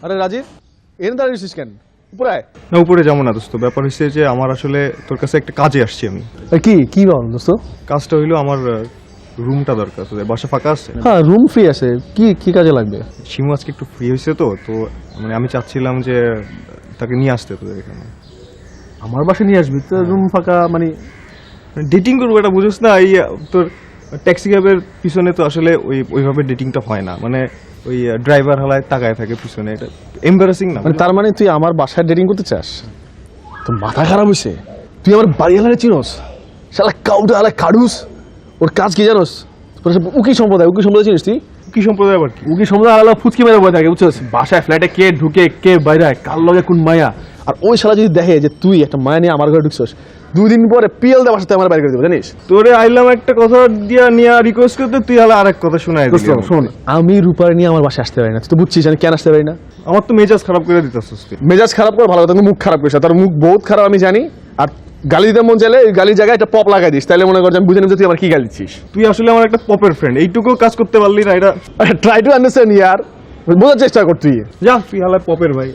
আরে রাজীব, এনে দাঁড়িয়েছিস কেন? উপরে আয়। না, উপরে যাবো না দোস্ত। ব্যাপার হচ্ছে যে আমার আসলে তোর কাছে একটা কাজে আসছি আমি। কি কি বল দোস্ত? কাজটা হইলো আমার রুমটা দরকার। তোদের বাসা ফাঁকা আছে? হ্যাঁ, রুম ফ্রি আছে। কি কি কাজে লাগবে? শিমু আজকে একটু ফ্রি হয়েছে তো তো মানে আমি চাচ্ছিলাম যে তাকে নিয়ে আসতে তোদের এখানে। আমার বাসায় নিয়ে আসবি তো? রুম ফাঁকা মানে? ডেটিং করবো, এটা বুঝোস না? এই তোর ট্যাক্সি ক্যাবের পিছনে তো আসলে ওইভাবে ডেটিংটা হয় না। মানে ওই ড্রাইভার হালায় তাকায় থাকে পিছনে, এটা এম্বারাসিং না? তার মানে তুই আমার বাসায় ডেটিং করতে চাস? তোর মাথা খারাপ হয়েছে? তুই আমার বাড়ি হালারে চিনোস? শালা কাউটা হালা কাডুস। ওর কাজ কি জানোস? উকি সম্প্রদায় চিনিস তুই? কি সম্প্রদায় আবার কি? উকি সম্প্রদায় হালা ফুচকি মেরে বয়ে থাকে, বুঝছিস? বাসায় ফ্ল্যাটে কে ঢুকে কে বাইরে, কার লগে কোন মায়া। আর ওই শালা যদি দেখে যে তুই একটা মায়া নিয়ে আমার ঘরে ঢুকছিস, 2 দিন পরে পিএল দেওয়ার সাথে আমার বাইরে করে দেবে, জানিস? তোরে আইলাম একটা কথা দিয়া নিয়ে রিকোয়েস্ট করতে, তুই হালা আরেক কথা শোনায় দিলি। শোন, আমি রূপার নিয়ে আমার বাসায় আসতে পারি না। তুই তো বুঝছিস আমি কেন আসতে পারি না। আমার তো মেজাজ খারাপ করে দিতেছিস তুই। মেজাজ খারাপ করে ভালো কথা, মুখ খারাপ করিস। তার মুখ বহুত খারাপ আমি জানি। আর গালি দিতে মন চাইলে গালির জায়গায় একটা পপ লাগাই দিস, তাহলে মনে কর যে আমি বুঝে নিব তুই আমার কি গালি দিচ্ছিস। তুই আসলে আমার একটা পপের ফ্রেন্ড, এইটুকু কাজ করতে পারলি না? এটা ট্রাই টু আন্ডারস্ট্যান্ড ইয়ার, বোঝার চেষ্টা কর তুই। যা, তুই হালা পপের ভাই।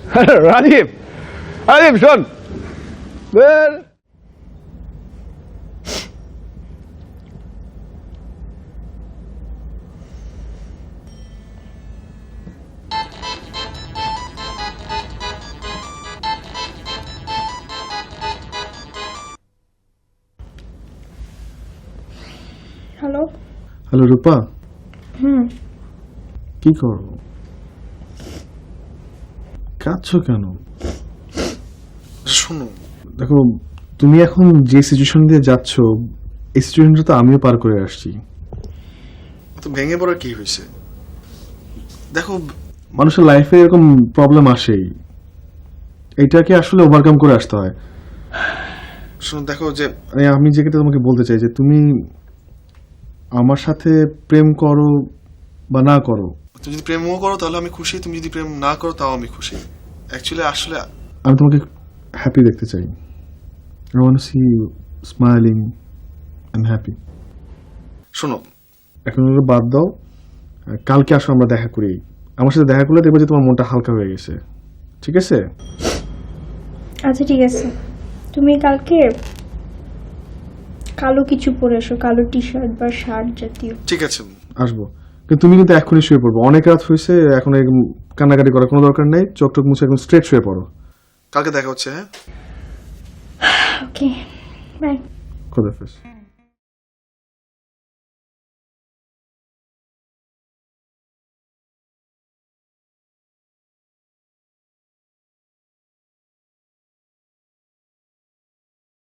রাজীব, রাজীব শোন। হ্যালো। হ্যালো রূপা, কি করো? কাঁদছো কেন? শোনো, দেখো, তুমি এখন যে সিচুয়েশন দিয়ে যাচ্ছ, এই সিচুয়েশনটা তো আমিও পার করে আসছি। তো ভেঙে পড়ার কি হয়েছে? দেখো, মানুষের লাইফে এরকম প্রবলেম আসেই, এটাকে আসলে ওভারকাম করে আসতে হয়। শোনো, দেখো যে মানে আমি যেটা তোমাকে বলতে চাই যে তুমি আমার সাথে প্রেম করো বা না করো, তুমি যদি প্রেমও করো তাহলে আমি খুশি, তুমি যদি প্রেম না করো তাও আমি খুশি। অ্যাকচুয়ালি আসলে আমি তোমাকে হ্যাপি দেখতে চাই। I want to see you smiling and happy. শোনো, এখন ওগুলো বাদ দাও, কালকে আসো আমরা দেখা করি। আমার সাথে দেখা করলে দেখবো যে তোমার মনটা হালকা হয়ে গেছে, ঠিক আছে? আচ্ছা ঠিক আছে, তুমি কালকে কালো কিছু পরে এসো, কালো টি শার্ট বা শার্ট জাতীয়। ঠিক আছে। আসবো, কিন্তু তুমি কিন্তু এখনই শুয়ে পড়বো। অনেক রাত হয়েছে, এখন একদম কান্নাকাটি করার কোনো দরকার নেই। চোখ টোক মুছে একদম স্ট্রেট শুয়ে পড়ো। কালকে দেখা হচ্ছে, হ্যাঁ? ওকে, বাই। খোদাফেজ।